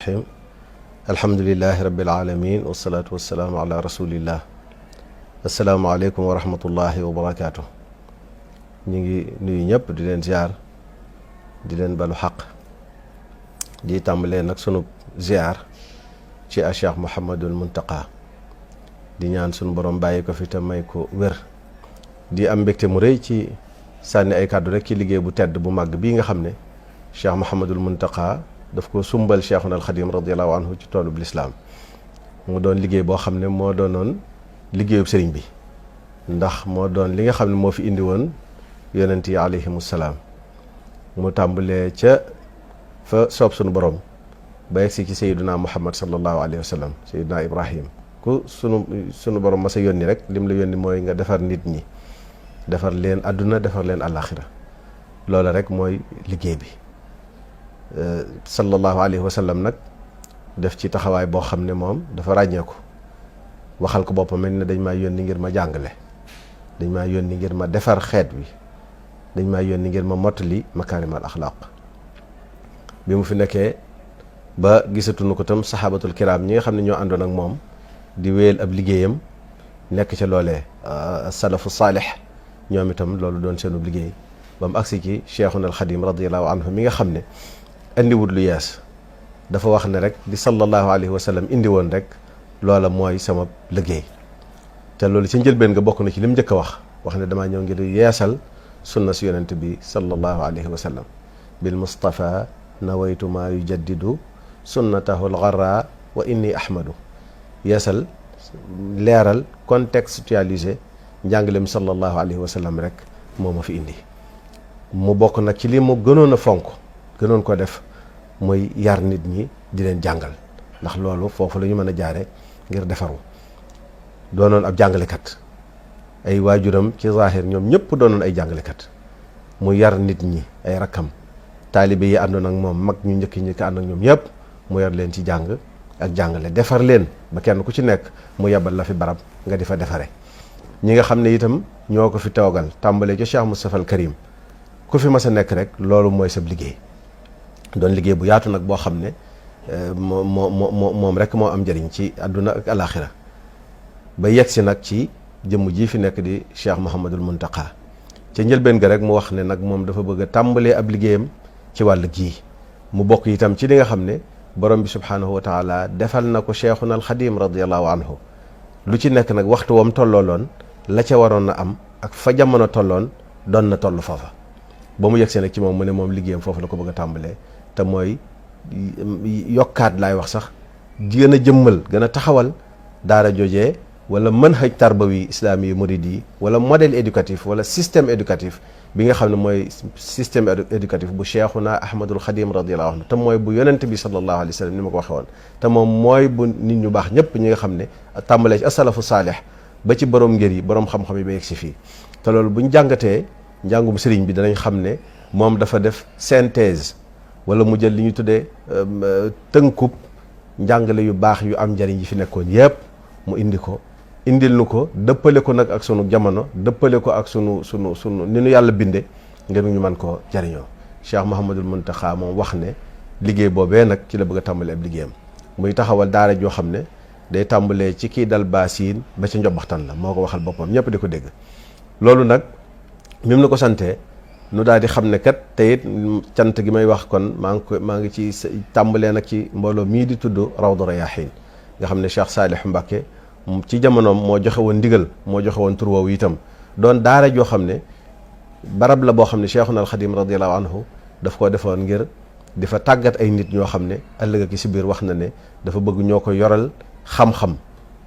rahim alhamdulilahi rabbil alamin wasalaatu wasalaamu ala rasulillah asalaamaaleykum wa rahmatullahi wa barakaatu. ñu ngi nuyu ñëpp di leen ziar di leen balu xaq di tàmbalee nag sunu ziar ci a Cheikh Mouhamadul Muntaqa di ñaan sunu borom bàyyi ko fi te may ko wér di am mbégte mu rëy ci sànni ay kàddu rek ci liggéey bu tedd bu màgg bii nga xam ne Cheikh Mouhamadul Muntaqa daf ko sumbal Cheikhuna al Xadim radiallahu anhu ci toolub lislaam mu doon liggéey boo xam ne moo doonoon liggéeyub sëriñ bi ndax moo doon li nga xam ne moo fi indi woon yonent yi alayhimu salaam mu tàmbalee ca fa soob sunu borom ba yegsi ci sayyiduna Muhammad sallallahu alayhi wa sallam sayyiduna Ibrahim ku sunu borom ma sa yónni rek lim la yónni mooy nga defar nit ñi defar leen àdduna defar leen àllaaxira loola rek mooy liggéey bi sallallahu alayhi wa sallam nag def ci taxawaay boo xam ne moom dafa ràññeeku waxal ko boppam ne dañ maa yónni ngir ma jàngale dañ maa yónni ngir ma defar xeet wi dañ maa yónni ngir ma mottali makaarimal axlaaq bi mu fi nekkee ba gisatuñu ko tam saxaabatul kiraam ñi nga xam ne ñoo àndoon ak moom di wéyal ab liggéeyam nekk ca loolee salafu saalix ñoom itam loolu doon seenub liggéey ba mu agsi ci Cheikhuna al Xadim radiallahu anhu mi nga xam ne indiwut lu yees dafa wax ne rek di sallallahu alayhi wa sallam indi woon rek loola mooy sama liggéey te loolu ci njëlbeen nga bokk na ci lim njëkk a wax ne damaa ñëw ngir yeesal sunna si yonent bi sallallahu alayhi wa sallam bil mustafa nawaytu maa yujaddidu sunnatahu al-gharra wa inni ahmadu yeesal leeral contextualiser njàngalem sallallahu alayhi wa sallam rek moo ma fi indi mu bokk nag ci li mu gënoon a fonk gënoon ko def muy yar nit ñi di leen jàngal ndax loolu foofu la ñu mën a jaare ngir defaru doonoon ab jàngalekat ay waajuram ci zahir ñoom ñëpp doonoon ay jàngalekat mu yar nit ñi ay rakkam taalibe yi àndoon ak moom mag ñu njëkk ñi ko ànd ak ñoom yëpp mu yar leen ci jàng ak jàngale defar leen ba kenn ku ci nekk mu yebal la fi barab nga di fa defare ñi nga xam ne itam ñoo ko fi toogal tàmbalee ci Cheikh Moustapha al Karim ku fi mas a nekk rek loolu mooy sab liggéey doon liggéey bu yaatu nag boo xam ne moom rek moo am njëriñ ci àdduna ak alaxira ba yegg si nag ci jëmm ji fi nekk di Cheikh Mouhamadul Muntaqa ca njëlbeen ga rek mu wax ne nag moom dafa bëgg a tàmbalee ab liggéeyam ci wàll gii mu bokk itam ci li nga xam ne borom bi subhaanahu wa taala defal na ko Cheikhuna al Xadim radiallahu anhu lu ci nekk nag waxtu wam tollooloon la ca waroon na am ak fa jamono tolloon doon na toll foofa ba mu yegsee nag ci moom mu ne moom liggéeyam foofu la ko bëgg a tàmbalee te mooy yokkaat laay wax sax gën a jëmmal gën a taxawal daara joojee wala manhaj tarbawi islami yi murid yi wala modèle éducatif wala système éducatif bi nga xam ne mooy système éducatif bu Cheikhuna Ahmadul Xadim radiyallahu anhu te mooy bu yonent bi sallallahu alayhi wa sallam ni ma ko waxee woon te moom mooy bu nit ñu baax ñëpp ñi nga xam ne tàmbalee ci asalafu saalih ba ci borom ngir yi borom xam-xam yi ba yegg si fii te loolu buñ jàngatee njàngum sëriñ bi danañ xam ne moom dafa def synthèse wala mu jël li ñu tuddee tënkub njàngale yu baax yu am njariñ yi fi nekkoon yépp mu indi ko indil nu ko dëppale ko nag ak sunu jamono dëppale ko ak sunu ni nu yàlla binde ngir ñu mën koo jariñoo Cheikh Mouhamadul Muntaqa moom wax ne liggéey boobee nag ci la bëgg a tàmbale ab liggéeyam muy taxawal daara joo xam ne day tàmbalee ci kii dal baasiin ba ca njobaxtan la moo ko waxal boppam ñëpp di ko dégg loolu nag mim na ko santee nu daal di xam ne kat te it cant gi may wax kon maa ngi ci tàmbalee nag ci mbooloo mii di tudd Rawdu Rayaahiin nga xam ne Cheikh Saalih Mbàkke ci jamonoom moo joxe woon ndigal moo joxe woon tur woowu itam doon daara joo xam ne barab la boo xam ne Cheikhuna al Xadim radiallahu anhu daf koo defoon ngir di fa tàggat ay nit ñoo xam ne ëllëg ki si biir wax na ne dafa bëgg ñoo ko yoral xam-xam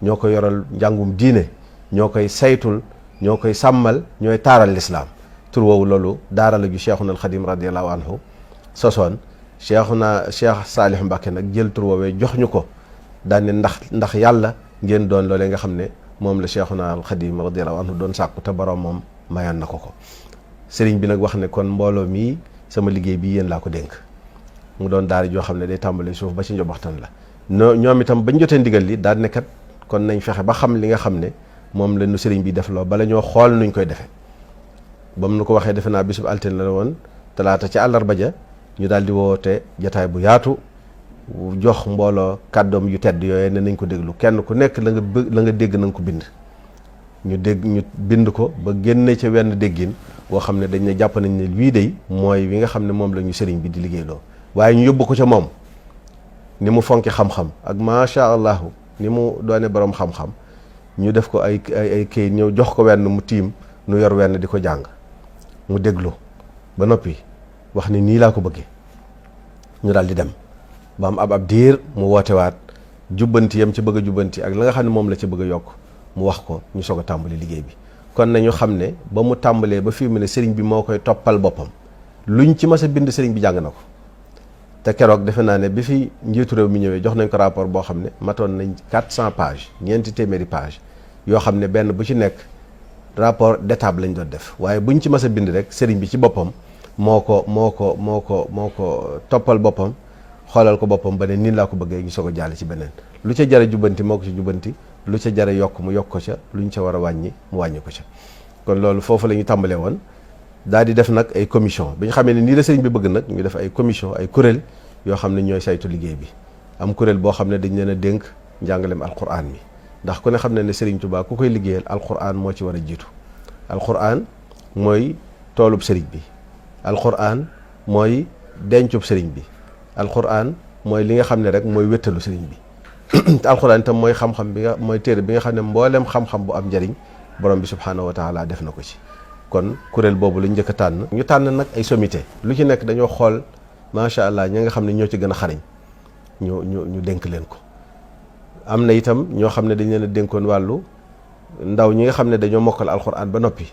ñoo ko yoral njàngum diine ñoo koy saytul ñoo koy sàmmal ñooy taaral lislaam tur woowu loolu daara la ju Cheikhuna al Xadim radiallahu anhu sosoon Cheikh Saalih Mbàkke nag jël tur woowee jox ñu ko daan ne ndax yàlla ngeen doon loolee nga xam ne moom la Cheikhuna al Xadim radiallahu anhu doon sàkku te borom moom mayoon na ko sëriñ bi nag wax ne kon mbooloo mii sama liggéey bi yéen laa ko dénk mu doon daara joo xam ne day tàmbale suuf ba ci njobaxtan la ñoom itam bañ jotee ndigal li daal ne kat kon nañ fexe ba xam li nga xam ne moom la nu sëriñ bi def loo bala ñoo xool nuñ koy defee ba mu nu ko waxee defe naa bisub altine la woon talaata ci àllarba ja ñu daal di woote jataay bu yaatu jox mbooloo kàddoom yu tedd yooyu ne nañ ko déglu kenn ku nekk la nga dégg na nga ko bind. ñu bind ko ba génne ca wenn déggin boo xam ne dañ ne jàpp nañ ne wii day mooy wi nga xam ne moom la ñu sëriñ bi di liggéeyloo waaye ñu yóbbu ko ca moom ni mu fonki xam-xam ak macha allah ni mu doone borom xam-xam ñu def ko ay kayit ñëw jox ko wenn mu tiim nu yor wenn di ko jàng mu déglu ba noppi wax ni nii laa ko bëggee ñu daal di dem ba am ab diir mu wootewaat jubbanti yam ci bëgg a jubbanti ak la nga xam ne moom la ci bëgg a yokk mu wax ko ñu soog a tàmbali liggéey bi. kon nañu xam ne ba mu tàmbalee ba fii mu ne sëriñ bi moo koy toppal boppam luñ ci mas a bind sëriñ bi jàng na ko te keroog defe naa ne bi fi njiitu réew mi ñëwee jox nañ ko rapport boo xam ne matoon nañ 400 pages ñeenti téeméeri page yoo xam ne benn bu ci nekk rapport d'étape lañ doon def waaye buñ ci mas a bind rek sëriñ bi ci boppam moo ko toppal boppam xoolal ko boppam ba ne nii laa ko bëggee ñu soog a jàll ci beneen lu ca jare jubbanti moo ko ci jubbanti lu ca jare yokk mu yokk ko ca luñ ca war a wàññi mu wàññi ko ca kon loolu foofu la ñu tàmbalee woon daal di def nag ay commission bi ñu xamee ne nii la sëriñ bi bëgg nag ñu def ay commission ay kuréel yoo xam ne ñooy saytu liggéey bi am kuréel boo xam ne dañ leen a dénk njàngaleem alquran mi ndax ku ne xam ne ne sëriñ Tuubaa ku koy liggéeyal alquran moo ci war a jiitu alquran mooy toolub sëriñ bi alquran mooy dencub sëriñ bi alquran mooy li nga xam ne rek mooy wéttalu sëriñ bi te alquran itam mooy xam-xam bi nga mooy téere bi nga xam ne mbooleem xam-xam bu am njariñ borom bi subhaanahu wa taala def na ko ci kon kuréel boobu lañ njëkk a tànn ñu tànn nag ay sommité lu ci nekk dañoo xool macha allah ñi nga xam ne ñoo ci gën a xarañ ñu dénk leen ko am na itam ñoo xam ne dañ leen a dénkoon wàllu ndaw ñi nga xam ne dañoo mokkal alquran ba noppi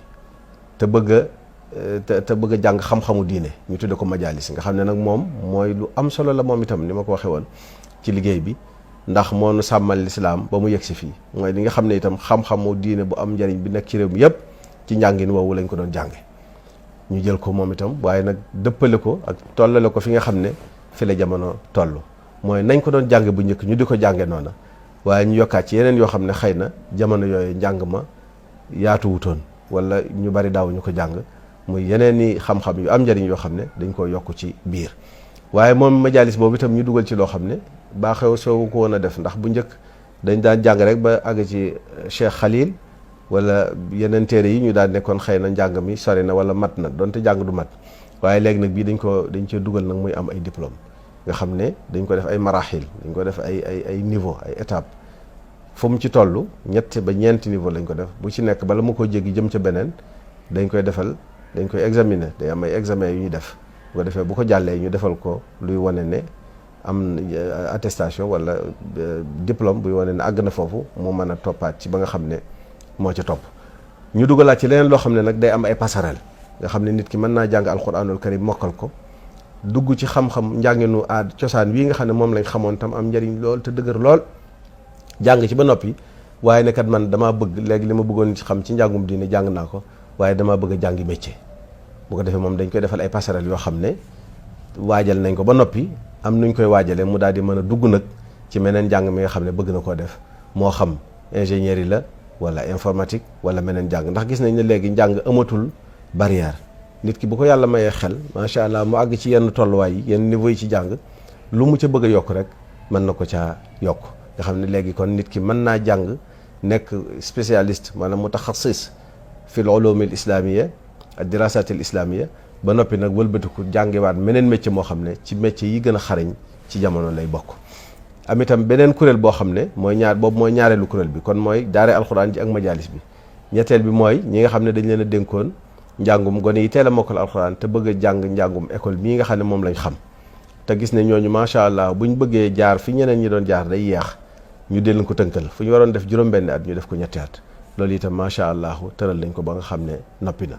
te bëgg a jàng xam-xamu diine ñu tudde ko majalis nga xam ne nag moom mooy lu am solo la moom itam ni ma ko waxee woon ci liggéey bi ndax moo nu sàmmal lislaam ba mu yegg si fii mooy li nga xam ne itam xam-xamu diine bu am njariñ bi nekk ci réew mi yëpp ci njàngin woowu lañ ko doon jànge ñu jël ko moom itam waaye nag dëppale ko ak tollale ko fi nga xam ne fi la jamono toll mooy nañ ko doon jànge bu njëkk ñu di ko jànge noona waaye ñu yokkaat ci yeneen yoo xam ne xëy na jamono yooyu njàng ma yaatu wutoon wala ñu bari daaw ñu ko jàng muy yeneen i xam-xam yu am njariñ yoo xam ne dañ ko yokk ci biir waaye moom majalis boobu itam ñu dugal ci loo xam ne baaxew soo ko woon a def ndax bu njëkk dañ daan jàng rek ba àgg ci Cheikh Khalil wala yeneen téere yi ñu daan nekkoon xëy na njàng mi sori na wala mat na donte jàng du mat waaye léegi nag bii dañ cee dugal nag muy am ay diplôme nga xam ne dañ ko def ay marahil dañ ko def ay niveau ay étape fu mu ci toll ñett ba ñeenti niveau lañ ko def bu ci nekk bala mu ko jéggi jëm ca beneen dañ koy examiner day am ay examen yu ñuy def bu ko defee bu ko jàllee ñu defal ko luy wane ne am attestation wala diplôme buy wane ne àgg na foofu mu mën a toppaat ci ba nga xam ne moo ca topp ñu dugalaat ci leneen loo xam ne nag day am ay passerelle nga xam ne nit ki mën naa jàng alquranul karim mokkal ko dugg ci xam-xam njànginu aad cosaan wii nga xam ne moom lañ xamoon tam am njariñ lool te dëgër lool jàng ci ba noppi waaye ne kat man damaa bëgg léegi li ma bëggoon ci xam ci njàngum diine jàng naa ko waaye damaa bëgg a jàngi métier bu ko defee moom dañ koy defal ay passerelle yoo xam ne waajal nañ ko ba noppi am nuñ koy waajalee mu daal di mën a dugg nag ci meneen njàng mi nga xam ne bëgg na koo def moo xam ingénieur yi la wala informatique wala meneen njàng ndax gis nañ ne léegi njàng amatul barrière nit ki bu ko yàlla mayee xel macha allah mu àgg ci yenn tolluwaay yi yenn niveau yi ci jàng lu mu ca bëgg a yokk rek mën na ko caa yokk nga xam ne léegi kon nit ki mën naa jàng nekk spécialiste maanaam mutaxassis fil ulumil islamiyya ak dirasatil islamiyya ba noppi nag wëlbatiku jàngiwaat meneen métier moo xam ne ci métier yi gën a xarañ ci jamono lay bokk am itam beneen kuréel boo xam ne mooy ñaareelu kuréel bi kon mooy daare alxuraan ji ak majalis bi ñetteel bi mooy ñi nga xam ne dañ leen a dénkoon njàngum gone yi teel a mokkal alxuraan te bëgg a jàng njàngum école mii nga xam ne moom lañ xam te gis ne ñooñu macha allah buñ bëggee jaar fi ñeneen ñi doon jaar day yeex ñu dellu ko tënkal fu ñu waroon def juróom-benni at ñu def ko ñetti at loolu itam macha allah tëral nañ ko ba nga xam ne noppi na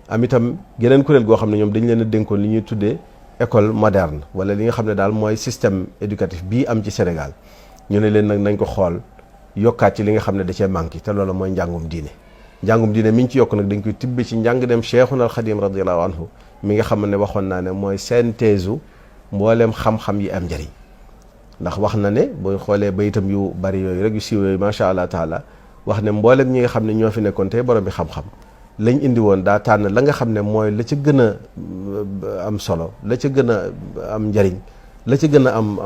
am itam geneen kuréel goo xam ne ñoom dañ leen a dénkoon li ñuy tuddee école moderne wala li nga xam ne daal mooy système éducatif bii am ci Sénégal ñu ne leen nag nañ ko xool yokkaat ci li nga xam ne da cee manqué te loolu mooy njàngum diine mi ñu ci yokk nag dañ koy tibbe ci njàng dem Cheikhuna al Khadim radiyallahu anhu mi nga xam ne waxoon naa ne mooy synthèse mbooleem xam-xam yi am njëriñ ndax wax na ne booy xoolee bayitam yu bari yooyu rek yu siiw yooyu macha allah taala wax ne mbooleem ñi nga xam ne ñoo fi nekkoon tey borom bi xam-xam lañ indi woon daa tànn la nga xam ne mooy la ca gën a am solo la ca gën a am njariñ la ci gën a am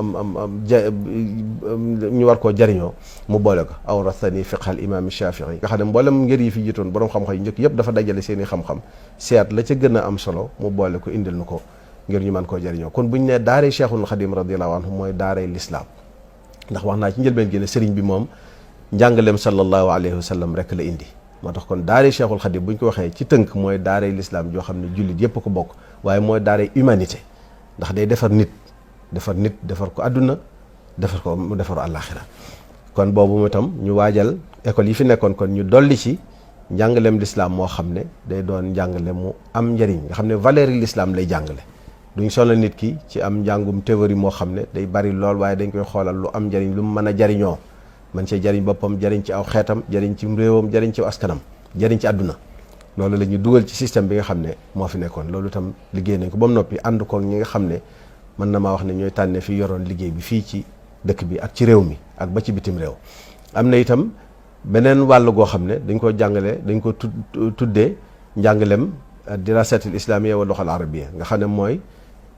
ñu war koo jariñoo mu boole ko awrasani fiqhal imam Shafii nga xam ne mboolem ngir yi fi jiitoon borom xam-xam yi njëkk yëpp dafa dajale seen i xam-xam seet la ca gën a am solo mu boole ko indil nu ko ngir ñu mën koo jariñoo kon buñ ne daaree Cheikhul Khadim radiyallahu anhu mooy daaree lislaam ndax wax naa ci njëlbeen gi ne sëriñ bi moom njàngaleem sallallahu alayhi wa sallam rek la indi moo tax kon daaree Cheikhul Khadim buñ ko waxee ci tënk mooy daaree lislaam joo xam ne jullit yëpp ko bokk waaye mooy daaree humanité ndax day defar nit defar ko àdduna defar ko mu defaru àllaaxira kon boobu mu itam ñu waajal école yi fi nekkoon kon ñu dolli ci njàngaleem lislaam moo xam ne day doon njàngale mu am njëriñ nga xam ne valeur yi lislaam lay jàngale duñ sonal nit ki ci am njàngum théorie moo xam ne day bari lool waaye dañ koy xoolal lu am njëriñ lu mu mën a jariñoo man cee jariñ boppam jariñ ci aw xeetam jariñ ci réewam jariñ ci askanam jariñ ci àdduna loolu la ñuy dugal ci système bi nga xam ne moo fi nekkoon loolu itam liggéey nañ ko ba mu noppi ànd koog ñi nga xam ne mën na maa wax ne ñooy tànne fi yoroon liggéey bi fii ci dëkk bi ak ci réew mi ak ba ci bitim réew am na itam beneen wàll goo xam ne dañ ko jàngale dañ ko tuddee njàngalem dirasatil islamiyya wa lughal arabiyya nga xam ne mooy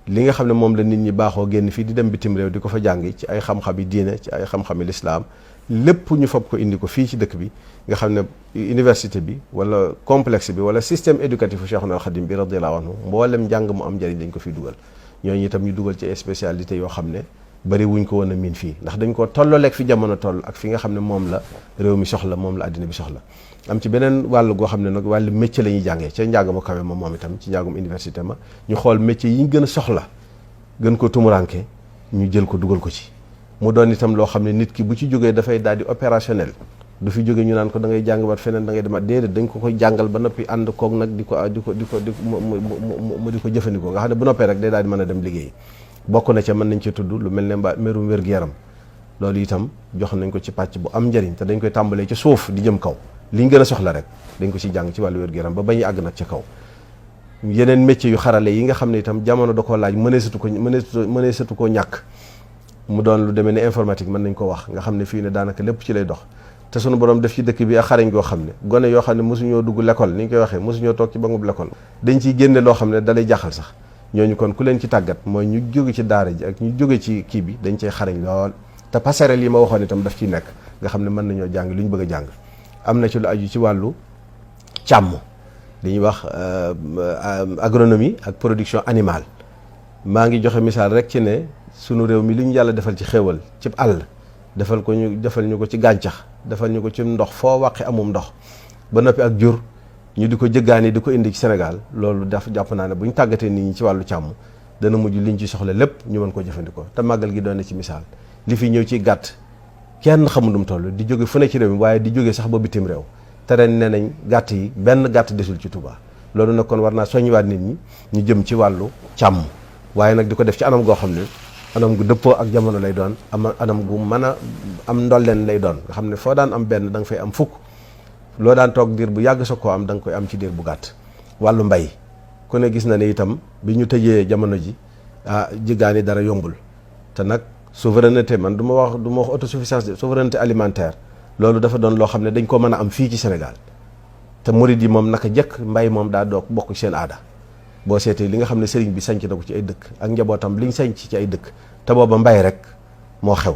li nga xam ne moom la nit ñi baaxoo génn fii di dem bitim réew di ko fa jàngi ci ay xam-xami diine ci ay xam-xami lislaam lépp ñu fab ko indi ko fii ci dëkk bi nga xam ne université bi wala complexe bi wala système éducatif u Cheikhul Khadim bi radiyallahu anhu mboolem njàng mu am njëriñ dañ ko fiy dugal ñooñu itam ñu dugal ci spécialité yoo xam ne bari wuñ ko woon a miin fii ndax dañ ko tollooleeg fi jamono toll ak fi nga xam ne moom la réew mi soxla moom la àddina bi soxla am ci beneen wàll goo xam ne nag wàllu métier la ñuy jàngee ca njàng mu kawe ma moom itam ci njàngum université ma ñu xool métier yi ñu gën a soxla gën ko tumuranke ñu jël ko dugal ko ci mu doon itam loo xam ne nit ki bu ci jógee dafay daal di opérationnel du fi jóge ñu naan ko da ngay jàng wat feneen da ngay demaat déedéet dañ ko koy jàngal ba noppi ànd koog nag di ko mu di ko jëfandikoo nga xam ne bu noppee rek day daal di mën a dem liggéey bokk na ca mën nañ ci tudd lu mel ne mbirum wér-gu-yaram loolu itam jox nañ ko ci pàcc bu am njëriñ te dañ koy tàmbalee ci suuf di jëm kaw li ñu gën a soxla rek dañ ko ci jàng ci wàllu wér-gu-yaram ba bañuy àgg nag ca kaw yeneen métier yu xarale yi nga xam ne itam jamono da koo laaj mëneesatu koo ñàkk mu doon lu demee ne informatique mën nañ ko wax nga xam ne fii ne daanaka lépp ci lay dox te sunu borom def ci dëkk bi ak xarañ goo xam ne gone yoo xam ne mosuñoo dugg l'école ni ñu koy waxee mosuñoo toog ci bangub l'école dañ ciy génne loo xam ne dalay jaaxal sax ñooñu kon ku leen ci tàggat mooy ñu jóge ci daara ji ak ñu jóge ci kii bi dañ cey xarañ lool te passerelle yi ma waxoon itam daf ciy nekk nga xam ne mën nañoo jàng lu ñu bëgg a jàng am na ci lu aju ci wàllu càmm dañuy wax agronomie ak production animale maa ngi joxe misaal rek ci ne sunu réew mi li ñu yàlla defal ci xéewal ci àll defal ñu ko ci gàncax defal ñu ko ci ndox foo waqi amum ndox ba noppi ak jur ñu di ko jëggaani di ko indi ci Sénégal loolu daf jàpp naa ne bu ñu tàggatee nit ñi ci wàllu càmm dana mujj liñ ci soxla lépp ñu mën ko jëfandikoo te màggal gi doon na ci misaal li fi ñëw ci gàtt kenn xamul nu mu toll di jóge fu ne ci réew mi waaye di jóge sax ba bitim réew te ren nee nañ gàtt yi benn gàtt desul ci Touba loolu nag kon war naa soññiwaat nit ñi ñu jëm ci wàllu càmm waaye nag di ko def ci anam goo xam ne anam gu dëppoo ak jamono lay doon anam gu mën a am ndolleen lay doon nga xam ne foo daan am benn da nga fay am fukk loo daan toog diir bu yàgg sa koo am da nga koy am ci diir bu gàtt wàllu mbay ku ne gis na ne itam bi ñu tëjee jamono ji jiggaani dara yombul te nag souveraineté man du ma wax autosuffisance de souveraineté alimentaire loolu dafa doon loo xam ne dañ ko mën a am fii ci Sénégal te murid yi moom naka jëkk mbay moom daa doog bokk seen aada boo seetee li nga xam ne sëriñ bi sanc na ko ci ay dëkk ak njabootam liñ sanc ci ay dëkk te booba mbay rek moo xew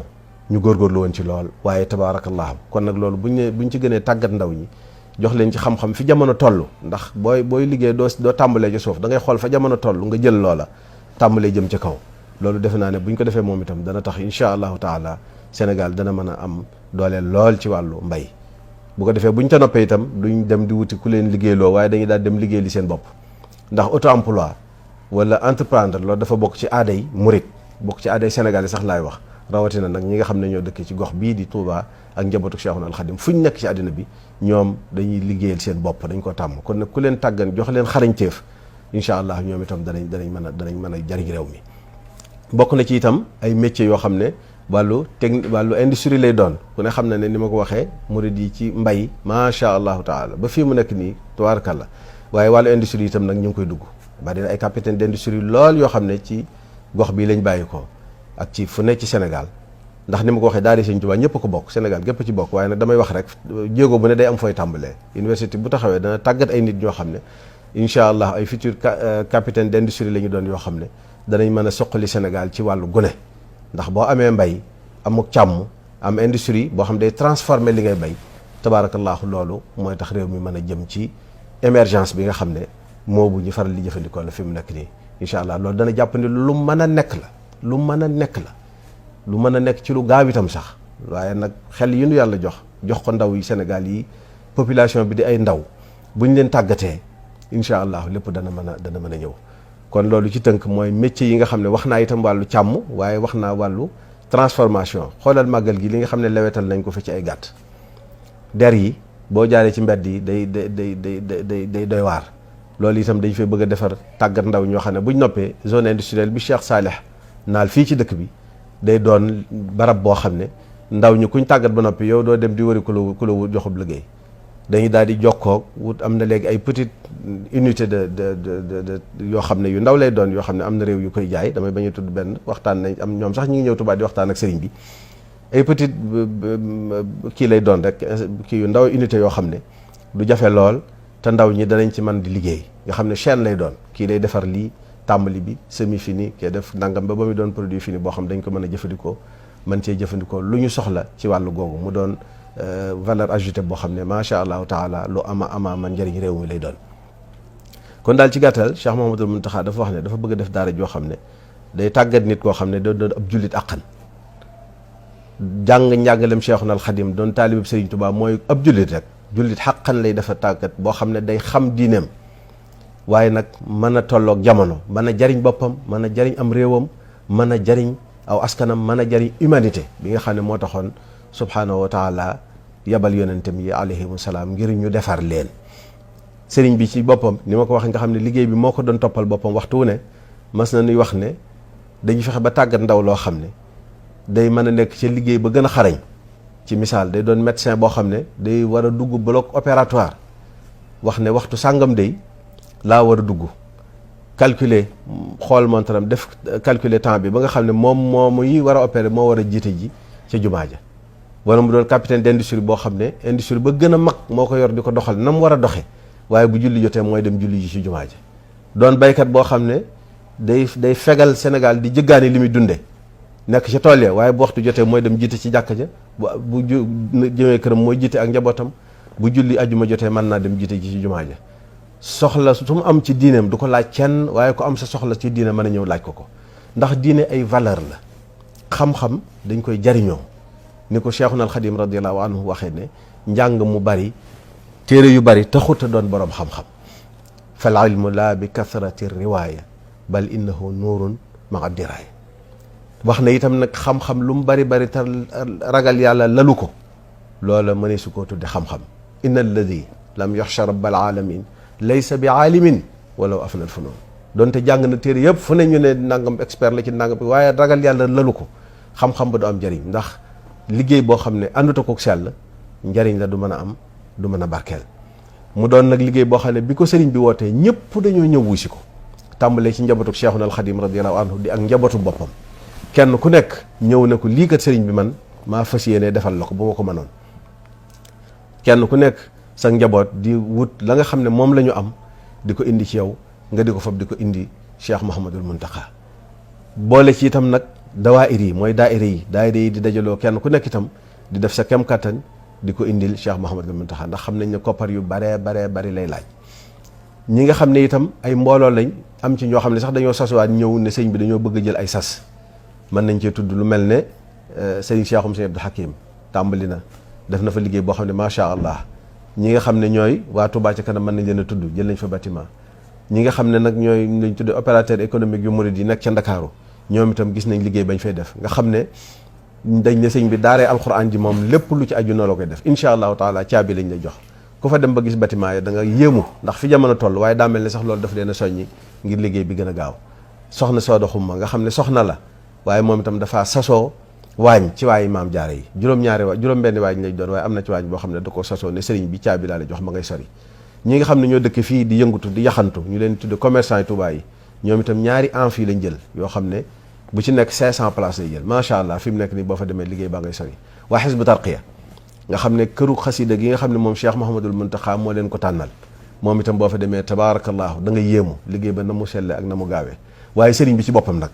ñu góorgóorlu woon ci lool waaye tabaarakallah kon nag loolu buñ ci gënee tàggat ndaw ñi jox leen ci xam-xam fi jamono toll ndax booy liggéey doo tàmbalee ci suuf da ngay xool fa jamono toll nga jël loola tàmbalee jëm ca kaw loolu defe naa ne buñ ko defee moom itam dana tax insha allahu taala Sénégal dana mën a am dooleel lool ci wàllu mbay bu ko defee buñ ca noppee itam duñ dem di wuti ku leen liggéeyloo waaye dañuy daal dem liggéey li seen bopp ndax auto emploi wala entreprendre loolu dafa bokk ci aaday murit bokk ci aaday Sénégal yi sax laay wax rawatina nag ñi nga xam ne ñoo dëkk ci gox bii di Touba ak njabootu Cheikhul Khadim fu ñu nekk ci àddina bi ñoom dañuy liggéeyal seen bopp dañ ko tàmm kon nag ku leen tàggan jox leen xarañteef incha allah ñoom itam danañ mën a jariñ réew mi bokk na ci itam ay métiers yoo xam ne wàllu industrie lay doon ku ne xam na ne ni ma ko waxee murid yi ci mbay macha allahu taala ba fii mu nekk nii tubaarkàlla waaye wàllu industrie itam nag ñu ngi koy dugg bari na ay capitaine d'industrie lool yoo xam ne ci gox bii lañ bàyyi ko ak ci fu ne ci Sénégal ndax ni ma ko waxee daari Sëñ Tuubaa ñëpp ko bokk Sénégal gépp ci bokk waaye nag damay wax rek jéego bu ne day am fooy tàmbalee université bu taxawee dana tàggat ay nit ñoo xam ne incha allah ay futur capitaine d'industrie la ñu doon yoo xam ne danañ mën a soqali Sénégal ci wàllu gune. ndax boo amee mbay amuk càmm am industrie boo xam day transformer li ngay bay tabaarakallaahu loolu mooy tax réew mi mën a jëm ci émergence bi nga xam ne moo bu ñu faral di jëfandikoo la fi mu nekk nii incha allah loolu dana jàpp ni lu mën a nekk la lu mën a nekk la lu mën a nekk ci lu gaaw itam sax waaye nag xel yi nu yàlla jox ko ndaw yi Sénégal yi population bi di ay ndaw bu ñu leen tàggatee incha allah lépp dana mën a ñëw. kon loolu ci tënk mooy métier yi nga xam ne wax naa itam wàllu càmm waaye wax naa wàllu transformation xoolal màggal gi li nga xam ne lewetal nañ ko fa ci ay gàtt der yi boo jaaree ci mbedd yi day doy waar. loolu itam dañ fay bëgg a defar tàggat ndaw ñoo xam ne buñ noppee zone industrielle bi Cheikh Salih naal fii ci dëkk bi day doon barab boo xam ne ndaw ñi kuñ tàggat ba noppi yow doo dem di wëri ku la joxub liggéey dañuy daal di jokkoo wut am na léegi ay petite unité de yoo xam ne yu ndaw lay doon yoo xam ne am na réew yu koy jaay damay bañ a tudd benn waxtaan nañ am ñoom sax ñu ngi ñëw Tuubaa di waxtaan ak sëriñ bi ay petite kii lay doon rek kii yu ndaw unité yoo xam ne du jafe lool te ndaw ñi danañ ci mën di liggéey nga xam ne chaîne lay doon kii lay defar lii tàmbali bi semi fini kii def nangam ba muy doon produit fini boo xam dañ ko mën a jëfandikoo mën cee jëfandikoo lu ñu soxla ci wàllu googu mu doon valeur ajoutée boo xam ne macha allahu taala lu ama man njëriñ réew mi lay doon. kon daal ci gàttal Cheikh Mouhamadul Mountakha dafa wax ne dafa bëgg a def daara joo xam ne day tàggat nit koo xam ne doon ab jullit àqan jàng njàngalem Cheikhul Khadim doon taalibeb Serigne Touba mooy ab jullit rek jullit xàqan lay dafa tàggat boo xam ne day xam diineem waaye nag mën a tolloog jamono mën a jariñ boppam mën a jariñ am réewam mën a jariñ aw askanam mën a jariñ humanité bi nga xam ne moo taxoon subhaanahu wa taala yabal yonentam yi alayhimu salaam ngir ñu defar leen. sëriñ bi ci boppam ni ma ko waxee nga xam ne liggéey bi moo ko doon toppal boppam waxtu wu ne mas na nuy wax ne dañu fexe ba tàggat ndaw loo xam ne day mën a nekk ci liggéey ba gën a xarañ. ci misaal day doon médecin boo xam ne day war a dugg bloc opératoire wax ne waxtu sàngam day laa war a dugg calculer xool montaram def calculer temps bi ba nga xam ne moom yi war a opérer moo war a jiite ji ca jumaa ja wala mu doon capitaine d'industrie boo xam ne industrie ba gën a mag moo ko yor di ko doxal na mu war a doxe waaye bu julli jotee mooy dem julli ji ci jumaa ja doon baykat boo xam ne day fegal Sénégal di jëggaani li muy dunde nekk ci tool ya waaye bu waxtu jotee mooy dem jiite ci jàkka ja bu jëmee këram mooy jiite ak njabootam bu julli ajjuma jotee mën naa dem jiite ji ci jumaa ja soxla su mu am ci diineem du ko laaj kenn waaye ko am sa soxla ci diine mën a ñëw laaj ko ndax diine ay valeur la xam-xam dañ koy jariñoo ni ko Cheikhul Khadim radiyallahu anhu waxee ne njàng mu bari téere yu bari taxut a doon boroom xam-xam fal ilmu la bi kathrati riwaaya bal innahu nuurun ma'a diraaya wax na itam nag xam-xam lu mu bari te ragal yàlla lalu ko loola mënee su koo tudde xam-xam inna alladi lam yaxsha rabbal alamin laysa bi aalimin walaw afnal funoon donte jàng na téere yëpp fu ne ñu ne nangam expert la ci nangam waaye ragal yàlla lalu ko xam-xam ba du am njariñ ndax liggéey boo xam ne ànduta ko sell njariñ la du mën a am du mën a barkeel mu doon nag liggéey boo xam ne bi ko sëriñ bi wootee ñëpp dañoo ñëw wusi ko tàmbalee ci njabootu Cheikhul Khadim radiyallahu anhu di ak njabootu boppam kenn ku nekk ñëw ne ko lii kat sëriñ bi man maa fas yéene defal la ko bu ma ko mënoon kenn ku nekk sa njaboot di wut la nga xam ne moom la ñu am di ko indi ci yow nga di ko fab di ko indi Cheikh Mouhamadul Mountakha boole ci itam nag dawaayir yi mooy daayira yi di dajaloo kenn ku nekk itam di def sa kem kattan di ko indil Cheikh Mouhamadul Mountakha ndax xam nañ ne koppar yu bari lay laaj ñi nga xam ne itam ay mbooloo lañ am ci ñoo xam ne sax dañoo sasuwaat ñëw ne sëñ bi dañoo bëgg a jël ay sas mën nañ cee tudd lu mel ne sëriñ Cheikhum sëriñ Abdou Hakim tàmbali na def na fa liggéey boo xam ne macha allah ñi nga xam ne ñooy waa Touba ca kanam mën nañ leen a tudd jël nañ fa bâtiment ñi nga xam ne nag ñooy lañ tudd opérateur économique yu murid yi nekk ca Ndakaaru ñoom itam gis nañ liggéey bañ fay def nga xam ne dañ ne sëñ bi daaree alxuraan ji moom lépp lu ci aju noo la koy def incha allahu taala caabi lañ lay jox ku fa dem ba gis bâtiment yi da nga yéemu ndax fi jamono toll waaye daa mel ne sax loolu daf leen a soññi ngir liggéey bi gën a gaaw soxna Sooda Xuma nga xam ne soxna la waaye moom itam dafa sasoo waañ ci waayi maam jaare yi juróom-benni waañ lañ doon waaye am na ci waañ boo xam ne da ko sasoo ne sëriñ bi caabi laa la jox ma ngay sori ñi nga xam ne ñoo dëkk fii di yëngutu di yaxantu ñu leen tudde commerçant yi Touba yi ñoom itam ñaari amphi lañ jël yoo xam ne bu ci nekk 500 places lay jël macha allah fi mu nekk nii boo fa demee liggéey baa ngay sori waa Hizbu Tarqiya nga xam ne këru xasida gi nga xam ne moom Cheikh Mouhamadul Mountakha moo leen ko tànnal moom itam boo fa demee tabarakallahu da nga yéemu liggéey ba na mu selle ak na mu gaawee waaye sëriñ bi ci boppam nag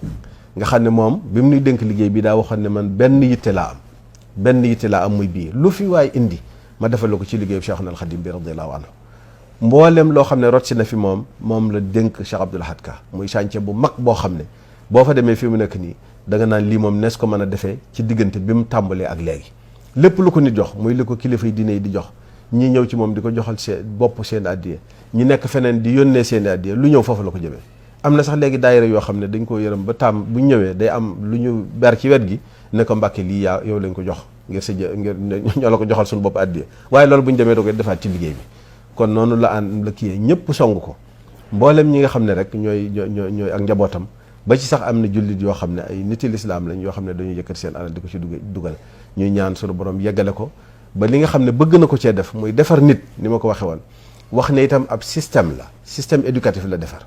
nga xam ne moom bi mu nuy dénk liggéey bi daa waxoon ne man benn yitte laa am muy bii lu fi waay indi ma defal la ko ci liggéeyu Cheikhuna al Khadim bi radiyallahu anhu mboolem loo xam ne rot si na fi moom la dénk Cheikh Abdoul Ahad Ka muy chantier bu mag boo xam ne boo fa demee fi mu nekk nii da nga naan lii moom nees ko mën a defee ci diggante bi mu tàmbalee ak léegi lépp lu ko nit jox muy li ko kilifa yi diine yi di jox ñi ñëw ci moom di ko joxal seen addiye ñi nekk feneen di yónnee seen addiye lu ñëw foofu la ko jëmee am na sax léegi daayira yoo xam ne dañ ko yërëm ba bu ñëwee day am lu ñu ber ci wet gi ne ko Mbàkke lii yow lañ ko jox ngir ñoo la ko joxal suñu bopp addiye waaye loolu bu ñu demee da koy defaat ci liggéey bi kon noonu la kiyee ñëpp song ko mboolem ñi nga xam ne rek ñooy ak njabootam ba ci sax am na jullit yoo xam ne ay niti lislaam lañ yoo xam ne dañuy yëkkati seen alal di ko ci dugal ñuy ñaan suñu borom yeggale ko ba li nga xam ne bëgg na ko cee def muy defar nit ni ma ko waxe woon wax ne itam ab système éducatif la defar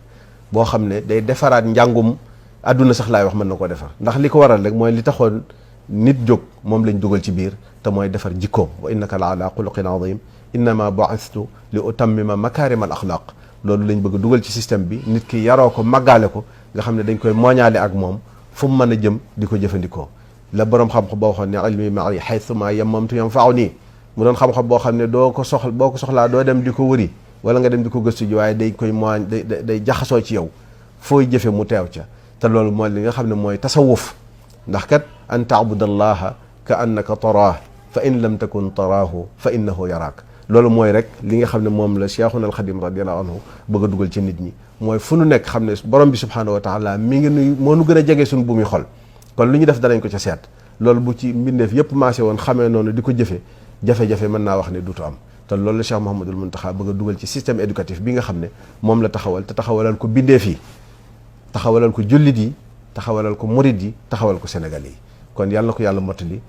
boo xam ne day defaraat njàngum àdduna sax laay wax mën na koo defar ndax li ko waral rek mooy li taxoon nit jóg moom lañ dugal ci biir te mooy defar jikkoom wa innaka la ala xuluqin azim innama bu'ithtu li utammima makarim al axlaq loolu lañ bëgg dugal ci système bi nit ki yaroo ko màggaale ko nga xam ne dañ koy mooñaale ak moom fu mu mën a jëm di ko jëfandikoo la borom xam-xam boo waxoon ne ilmi ma'i haythuma yammamtu yanfa'uni mu doon xam-xam boo xam ne boo ko soxlaa doo dem di ko wëri wala nga dem di ko gëstu ji waaye day koy mooñ day jaxasoo ci yow fooy jëfe mu teew ca te loolu mooy li nga xam ne mooy tasawuf ndax kat an ta'budallaha ka annaka taraah fa in lam takun taraahu fa innahu yaraak loolu mooy rek li nga xam ne moom la Cheikhuna al Khadim radiyallahu anhu bëgg a dugal ci nit ñi mooy fu nu nekk xam ne borom bi subhanahu wa taala mi ngi nuy moo nu gën a jege suñu bu muy xol kon lu ñu def danañ ko ca seet loolu bu ci mbindeef yëpp maase woon xamee noonu di ko jëfe jafe-jafe mën naa wax ne duutu am te loolu la Cheikh Mouhamadoul Mountakha bëgg a dugal ci système éducatif bi nga xam ne moom la taxawal te taxawalal ko bindeef yi taxawalal ko jullit yi taxawalal ko murid yi taxawal ko Sénégal yi kon yàlla na ko yàlla mottali